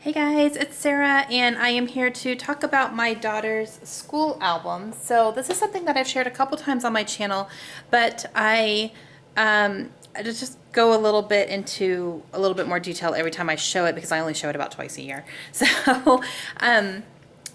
Hey guys, it's Sarah, and I am here to talk about my daughter's school album. So this is something that I've shared a couple times on my channel, but I just go a little bit into a little bit more detail every time I show it because I only show it about twice a year. So um,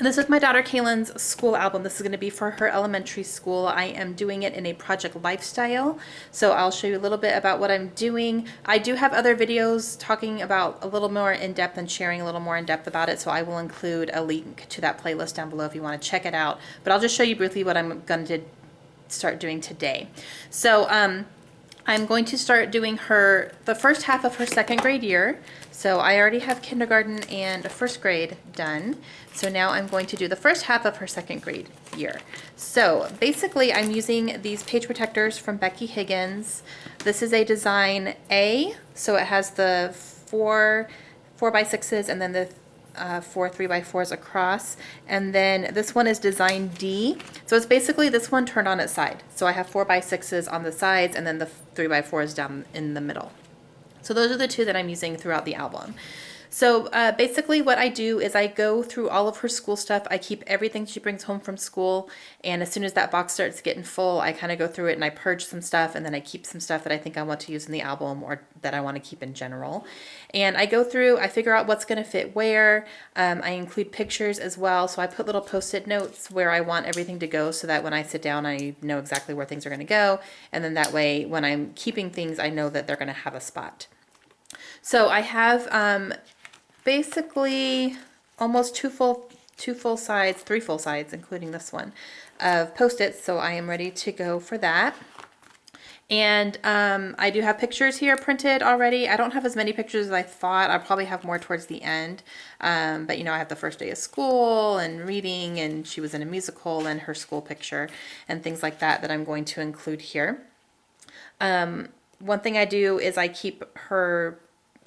this is my daughter Caylan's school album. This is going to be for her elementary school. I am doing it in a project lifestyle. So I'll show you a little bit about what I'm doing. I do have other videos talking about a little more in depth and sharing a little more in depth about it. So I will include a link to that playlist down below if you want to check it out. But I'll just show you briefly what I'm going to start doing today. So I'm going to start doing the first half of her second grade year. So I already have kindergarten and first grade done. So now I'm going to do the first half of her second grade year. So basically I'm using these page protectors from Becky Higgins. This is a design A, so it has the four 4x6s and then the four 3x4s across, and then this one is design D. So it's basically this one turned on its side. So I have 4x6s on the sides and then the 3x4s down in the middle. So those are the two that I'm using throughout the album. So basically what I do is I go through all of her school stuff. I keep everything she brings home from school, and as soon as that box starts getting full, I kind of go through it and I purge some stuff, and then I keep some stuff that I think I want to use in the album or that I want to keep in general. And I go through, I figure out what's going to fit where. I include pictures as well, so I put little post-it notes where I want everything to go so that when I sit down I know exactly where things are going to go, and then that way when I'm keeping things I know that they're going to have a spot. So I have basically almost three full sides, including this one, of Post-its. So I am ready to go for that. And I do have pictures here printed already. I don't have as many pictures as I thought. I'll probably have more towards the end. But you know, I have the first day of school and reading, and she was in a musical, and her school picture and things like that that I'm going to include here. One thing I do is I keep her,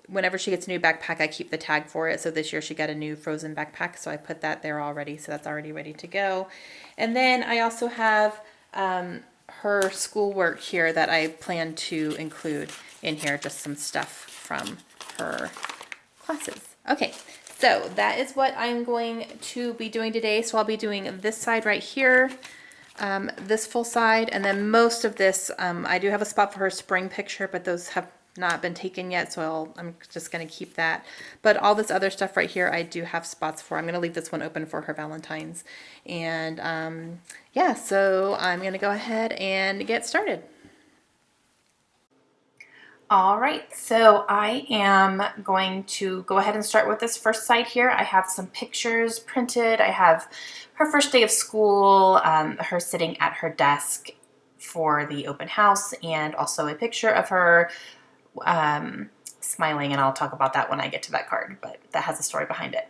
whenever she gets a new backpack, I keep the tag for it. So this year she got a new Frozen backpack, so I put that there already. So that's already ready to go. And then I also have her schoolwork here that I plan to include in here, just some stuff from her classes. Okay, so that is what I'm going to be doing today. So I'll be doing this side right here, this full side, and then most of this, I do have a spot for her spring picture, but those have not been taken yet, so I'm just going to keep that. But all this other stuff right here I do have spots for. I'm going to leave this one open for her Valentine's. And yeah, so I'm going to go ahead and get started. All right, so I am going to go ahead and start with this first side here. I have some pictures printed. I have her first day of school, her sitting at her desk for the open house, and also a picture of her smiling, and I'll talk about that when I get to that card, but that has a story behind it.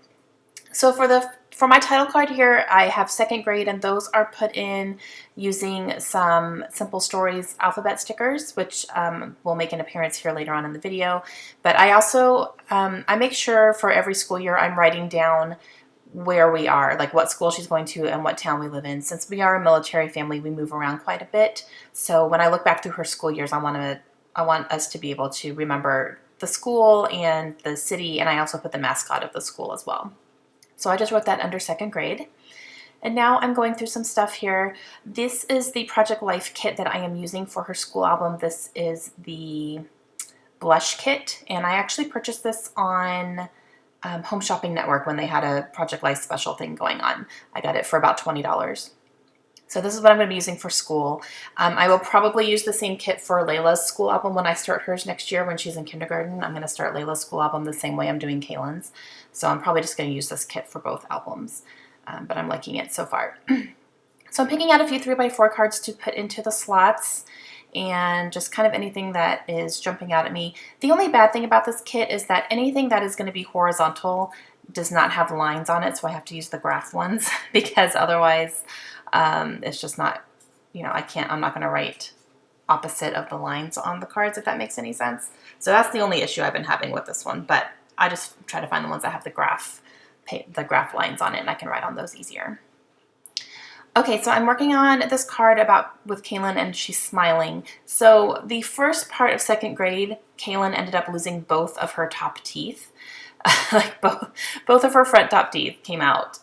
So for my title card here, I have second grade, and those are put in using some Simple Stories alphabet stickers, which will make an appearance here later on in the video. But I also, I make sure for every school year I'm writing down where we are, like what school she's going to and what town we live in. Since we are a military family, we move around quite a bit. So when I look back through her school years, I want us to be able to remember the school and the city, and I also put the mascot of the school as well. So I just wrote that under second grade. And now I'm going through some stuff here. This is the Project Life kit that I am using for her school album. This is the blush kit, and I actually purchased this on Home Shopping Network when they had a Project Life special thing going on. I got it for about $20. So this is what I'm going to be using for school. I will probably use the same kit for Layla's school album when I start hers next year when she's in kindergarten. I'm going to start Layla's school album the same way I'm doing Caylan's. So I'm probably just going to use this kit for both albums, but I'm liking it so far. So I'm picking out a few 3x4 cards to put into the slots, and just kind of anything that is jumping out at me. The only bad thing about this kit is that anything that is going to be horizontal does not have lines on it, so I have to use the graph ones because otherwise it's just not, you know, I'm not going to write opposite of the lines on the cards, if that makes any sense. So that's the only issue I've been having with this one, but I just try to find the ones that have the graph lines on it, and I can write on those easier. Okay, so I'm working on this card with Caylan, and she's smiling. So the first part of second grade, Caylan ended up losing both of her top teeth. Like both of her front top teeth came out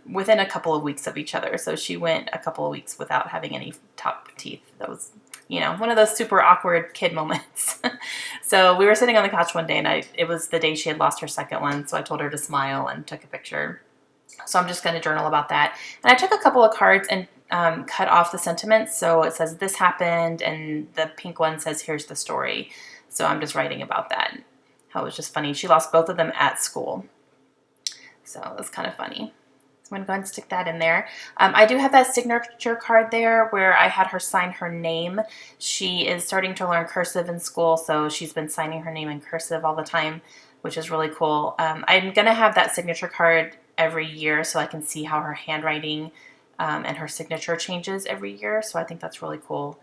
within a couple of weeks of each other. So she went a couple of weeks without having any top teeth. That was, one of those super awkward kid moments. So we were sitting on the couch one day, and it was the day she had lost her second one. So I told her to smile and took a picture. So I'm just going to journal about that. And I took a couple of cards and cut off the sentiments. So it says this happened, and the pink one says here's the story. So I'm just writing about that. How it was just funny. She lost both of them at school. So it's kind of funny. So I'm going to go ahead and stick that in there. I do have that signature card there where I had her sign her name. She is starting to learn cursive in school, so she's been signing her name in cursive all the time, which is really cool. I'm going to have that signature card every year so I can see how her handwriting and her signature changes every year. So I think that's really cool.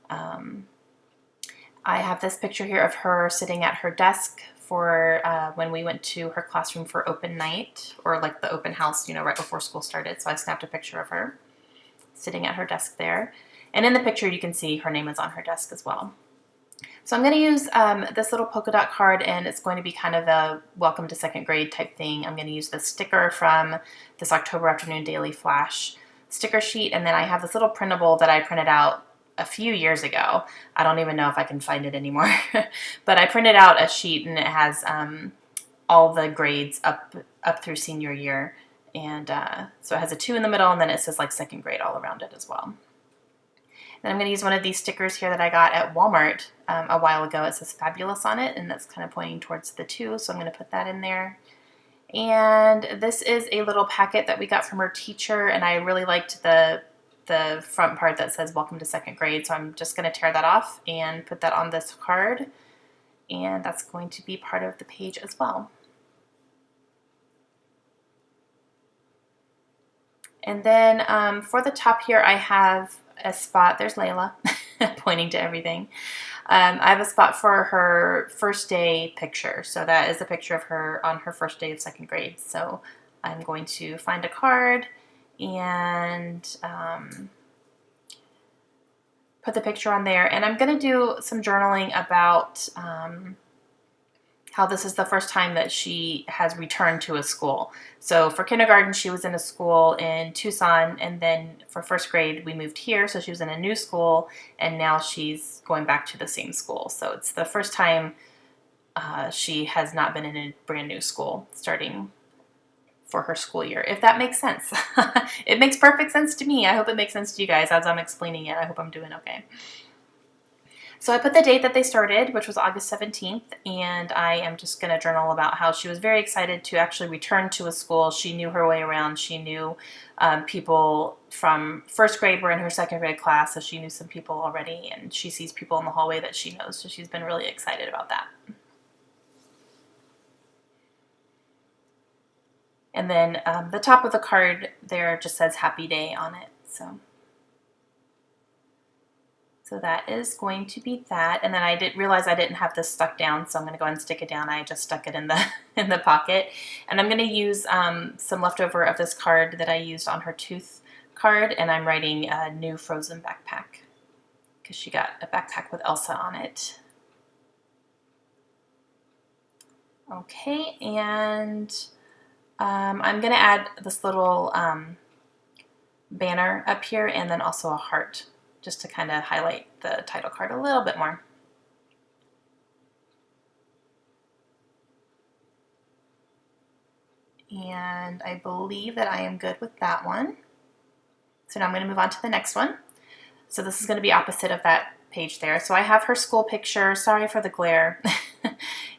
I have this picture here of her sitting at her desk for when we went to her classroom for open night, or like the open house, right before school started. So I snapped a picture of her sitting at her desk there. And in the picture, you can see her name is on her desk as well. So I'm going to use this little polka dot card, and it's going to be kind of a welcome to second grade type thing. I'm going to use the sticker from this October Afternoon Daily Flash sticker sheet, and then I have this little printable that I printed out a few years ago. I don't even know if I can find it anymore, but I printed out a sheet, and it has all the grades up through senior year, and so it has a 2 in the middle, and then it says like second grade all around it as well. And I'm going to use one of these stickers here that I got at Walmart a while ago. It says fabulous on it, and that's kind of pointing towards the 2, so I'm going to put that in there. And this is a little packet that we got from her teacher, and I really liked the front part that says welcome to second grade, so I'm just going to tear that off and put that on this card, and that's going to be part of the page as well. And then for the top here, I have a spot. There's Layla pointing to everything. I have a spot for her first day picture. So that is a picture of her on her first day of second grade. So I'm going to find a card and put the picture on there. And I'm going to do some journaling about how this is the first time that she has returned to a school. So for kindergarten, she was in a school in Tucson, and then for first grade, we moved here, so she was in a new school, and now she's going back to the same school. So it's the first time she has not been in a brand new school starting for her school year, if that makes sense. It makes perfect sense to me. I hope it makes sense to you guys as I'm explaining it. I hope I'm doing okay. So I put the date that they started, which was August 17th, and I am just going to journal about how she was very excited to actually return to a school. She knew her way around. She knew people from first grade were in her second grade class, so she knew some people already, and she sees people in the hallway that she knows, so she's been really excited about that. And then the top of the card there just says happy day on it, So that is going to be that. And then I didn't realize I didn't have this stuck down, so I'm going to go ahead and stick it down. I just stuck it in the in the pocket. And I'm going to use some leftover of this card that I used on her tooth card, and I'm writing a new frozen backpack because she got a backpack with Elsa on it. Okay, and I'm going to add this little banner up here, and then also a heart, just to kind of highlight the title card a little bit more. And I believe that I am good with that one. So now I'm going to move on to the next one. So this is going to be opposite of that page there. So I have her school picture. Sorry for the glare.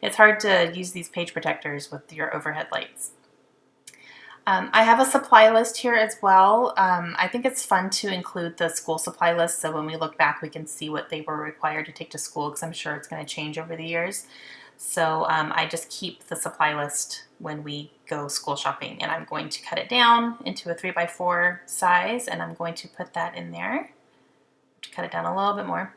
It's hard to use these page protectors with your overhead lights. I have a supply list here as well. I think it's fun to include the school supply list, so when we look back we can see what they were required to take to school, because I'm sure it's going to change over the years. So I just keep the supply list when we go school shopping, and I'm going to cut it down into a 3x4 size, and I'm going to put that in there. To cut it down a little bit more.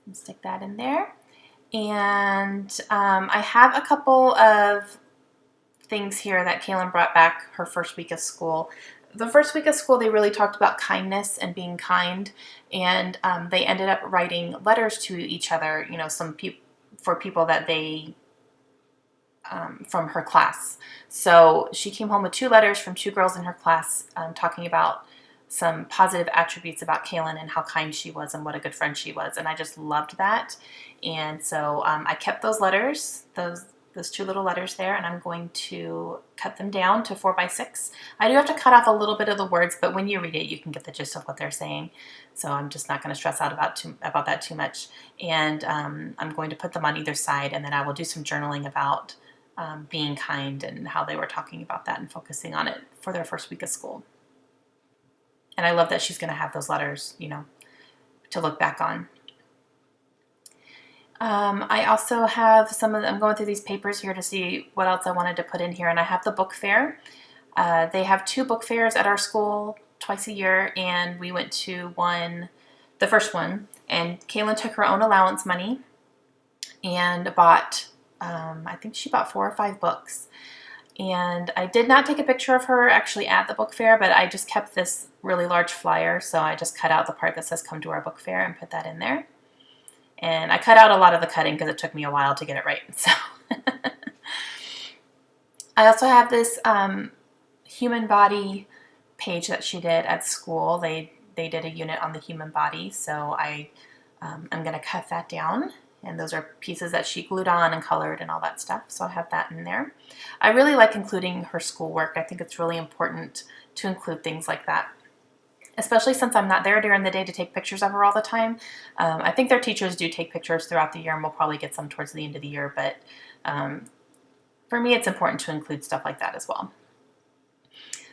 And stick that in there. And I have a couple of things here that Caylan brought back her first week of school. The first week of school, they really talked about kindness and being kind, and they ended up writing letters to each other, you know, for people that they, from her class. So she came home with 2 letters from 2 girls in her class talking about some positive attributes about Caylan and how kind she was and what a good friend she was. And I just loved that. And so I kept those letters, those 2 little letters there, and I'm going to cut them down to 4x6. I do have to cut off a little bit of the words, but when you read it, you can get the gist of what they're saying. So I'm just not going to stress out about that too much. And I'm going to put them on either side, and then I will do some journaling about being kind and how they were talking about that and focusing on it for their first week of school. And I love that she's going to have those letters, you know, to look back on. I also have I'm going through these papers here to see what else I wanted to put in here. And I have the book fair. They have 2 book fairs at our school twice a year. And we went to the first one. And Caylan took her own allowance money and bought, I think she bought 4 or 5 books. And I did not take a picture of her actually at the book fair, but I just kept this really large flyer. So I just cut out the part that says come to our book fair and put that in there. And I cut out a lot of the cutting because it took me a while to get it right. So I also have this human body page that she did at school. They did a unit on the human body. So I'm going to cut that down. And those are pieces that she glued on and colored and all that stuff. So I have that in there. I really like including her schoolwork. I think it's really important to include things like that, especially since I'm not there during the day to take pictures of her all the time. I think their teachers do take pictures throughout the year, and we'll probably get some towards the end of the year. But for me, it's important to include stuff like that as well.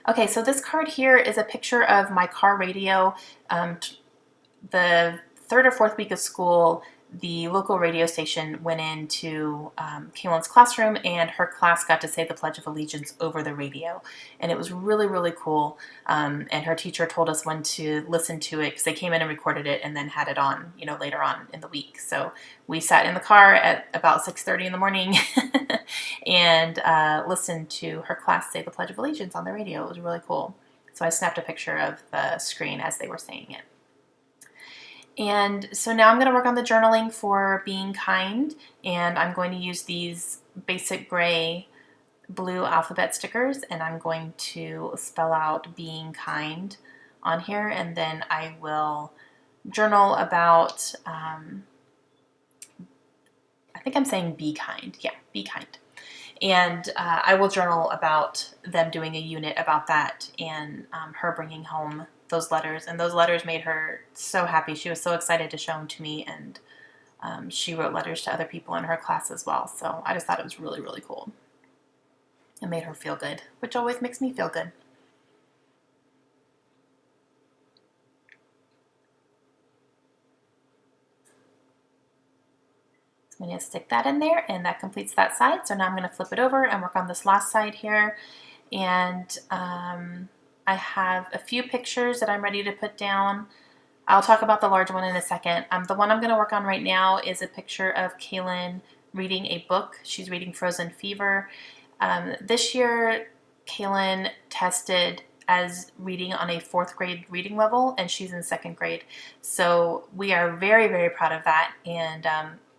Okay, so this card here is a picture of my car radio. The 3rd or 4th week of school, the local radio station went into Caylan's classroom, and her class got to say the Pledge of Allegiance over the radio. And it was really, really cool. And her teacher told us when to listen to it because they came in and recorded it and then had it on, you know, later on in the week. So we sat in the car at about 6:30 in the morning and listened to her class say the Pledge of Allegiance on the radio. It was really cool. So I snapped a picture of the screen as they were saying it. And so now I'm going to work on the journaling for being kind, and I'm going to use these basic gray blue alphabet stickers, and I'm going to spell out being kind on here, and then I will journal about, I think I'm saying be kind. Yeah, be kind. And I will journal about them doing a unit about that and her bringing home those letters. And those letters made her so happy. She was so excited to show them to me. And she wrote letters to other people in her class as well. So I just thought it was really, really cool. It made her feel good, which always makes me feel good. I'm going to stick that in there, and that completes that side. So now I'm going to flip it over and work on this last side here. And I have a few pictures that I'm ready to put down. I'll talk about the large one in a second. The one I'm going to work on right now is a picture of Caylan reading a book. She's reading Frozen Fever. This year, Caylan tested as reading on a 4th grade reading level, and she's in 2nd grade. So we are very, very proud of that. And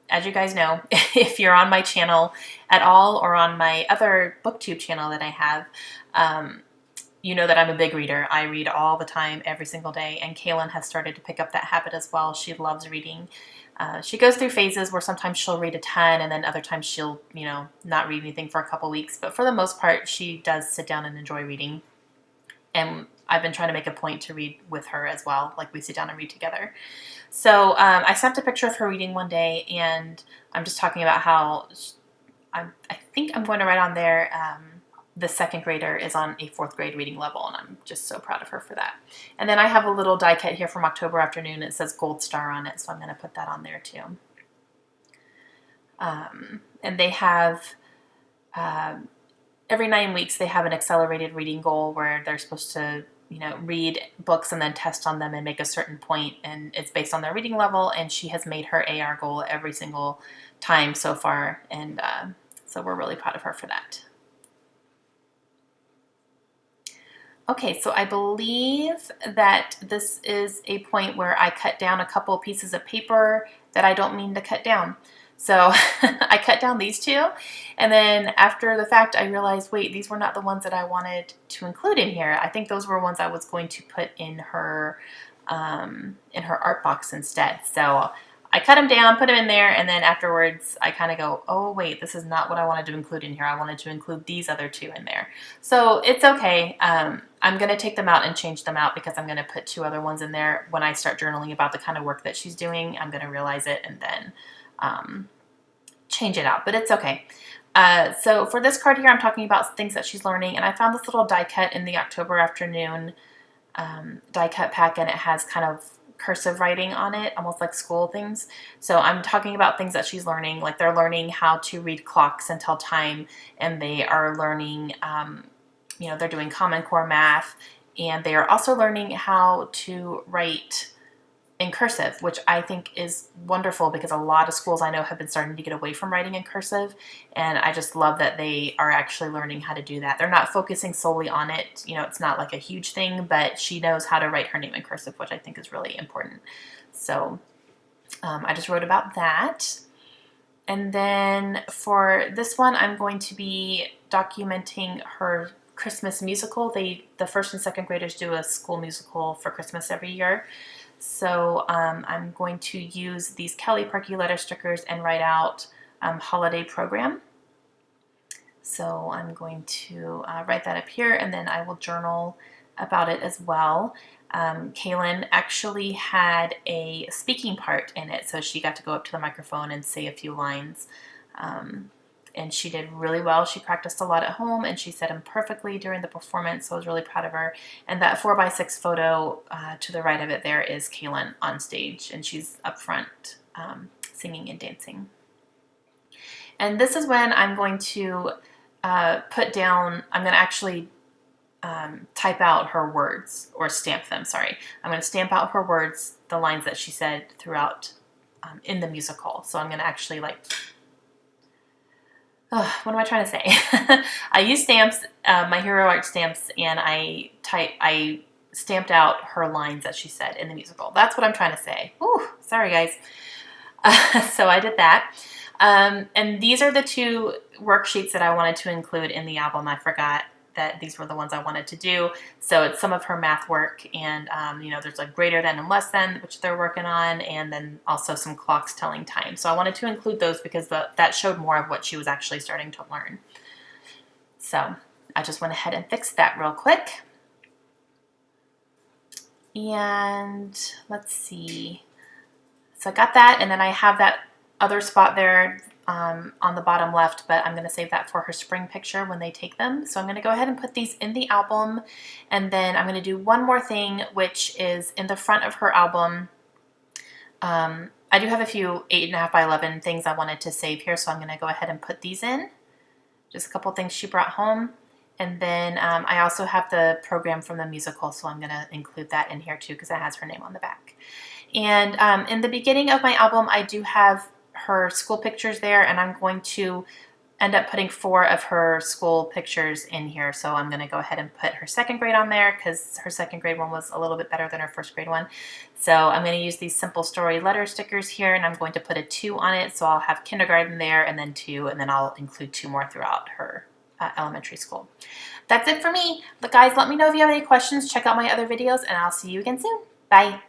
as you guys know, if you're on my channel at all or on my other booktube channel that I have, you know that I'm a big reader. I read all the time, every single day, and Caylan has started to pick up that habit as well. She loves reading. She goes through phases where sometimes she'll read a ton, and then other times she'll, you know, not read anything for a couple weeks. But for the most part, she does sit down and enjoy reading. And I've been trying to make a point to read with her as well, like we sit down and read together. So I snapped a picture of her reading one day, and I'm just talking about how I think I'm going to write on there the 2nd grader is on a 4th grade reading level, and I'm just so proud of her for that. And then I have a little die cut here from October Afternoon. It says Gold Star on it, so I'm going to put that on there too. And they have, every 9 weeks, they have an accelerated reading goal where they're supposed to, you know, read books and then test on them and make a certain point, and it's based on their reading level, and she has made her AR goal every single time so far, and so we're really proud of her for that. Okay, so I believe that this is a point where I cut down a couple pieces of paper that I don't mean to cut down. So I cut down these two, and then after the fact I realized, wait, these were not the ones that I wanted to include in here. I think those were ones I was going to put in her art box instead. So I cut them down, put them in there, and then afterwards I kind of go, oh wait, this is not what I wanted to include in here. I wanted to include these other two in there. So it's okay. I'm going to take them out and change them out because I'm going to put two other ones in there. When I start journaling about the kind of work that she's doing, I'm going to realize it and then change it out, but it's okay. So for this card here, I'm talking about things that she's learning, and I found this little die cut in the October afternoon die cut pack, and it has kind of cursive writing on it, almost like school things. So I'm talking about things that she's learning, like they're learning how to read clocks and tell time, and they are learning, they're doing Common Core math, and they are also learning how to write in cursive, which I think is wonderful because a lot of schools I know have been starting to get away from writing in cursive, and I just love that they are actually learning how to do that. They're not focusing solely on it. It's not like a huge thing, but she knows how to write her name in cursive, which I think is really important. So I just wrote about that. And then for this one, I'm going to be documenting her Christmas musical. The first and second graders do a school musical for Christmas every year. So I'm going to use these Kelly Parkey letter stickers and write out holiday program. So I'm going to write that up here, and then I will journal about it as well. Caylan actually had a speaking part in it, so she got to go up to the microphone and say a few lines. And she did really well. She practiced a lot at home, and she said them perfectly during the performance, so I was really proud of her. And that 4x6 photo to the right of it there is Caylan on stage, and she's up front singing and dancing. And this is when I'm going to I'm going to actually type out her words, or stamp them, sorry. I'm going to stamp out her words, the lines that she said throughout in the musical. So I'm going to actually what am I trying to say? I use stamps, my Hero Art stamps, and I stamped out her lines that she said in the musical. That's what I'm trying to say. Ooh, sorry guys. So I did that. And these are the two worksheets that I wanted to include in the album. I forgot that these were the ones I wanted to do. So it's some of her math work, and there's like greater than and less than, which they're working on, and then also some clocks telling time. So I wanted to include those because that showed more of what she was actually starting to learn. So I just went ahead and fixed that real quick. And let's see. So I got that, and then I have that other spot there on the bottom left, but I'm going to save that for her spring picture when they take them. So I'm going to go ahead and put these in the album, and then I'm going to do one more thing, which is in the front of her album. I do have a few 8.5 by 11 things I wanted to save here, so I'm going to go ahead and put these in. Just a couple things she brought home. And then I also have the program from the musical, so I'm going to include that in here too because it has her name on the back. And in the beginning of my album, I do have her school pictures there, and I'm going to end up putting 4 of her school pictures in here. So I'm going to go ahead and put her second grade on there because her second grade one was a little bit better than her first grade one. So I'm going to use these simple story letter stickers here, and I'm going to put a 2 on it. So I'll have kindergarten there, and then 2, and then I'll include 2 more throughout her elementary school. That's it for me. But guys, let me know if you have any questions. Check out my other videos, and I'll see you again soon. Bye.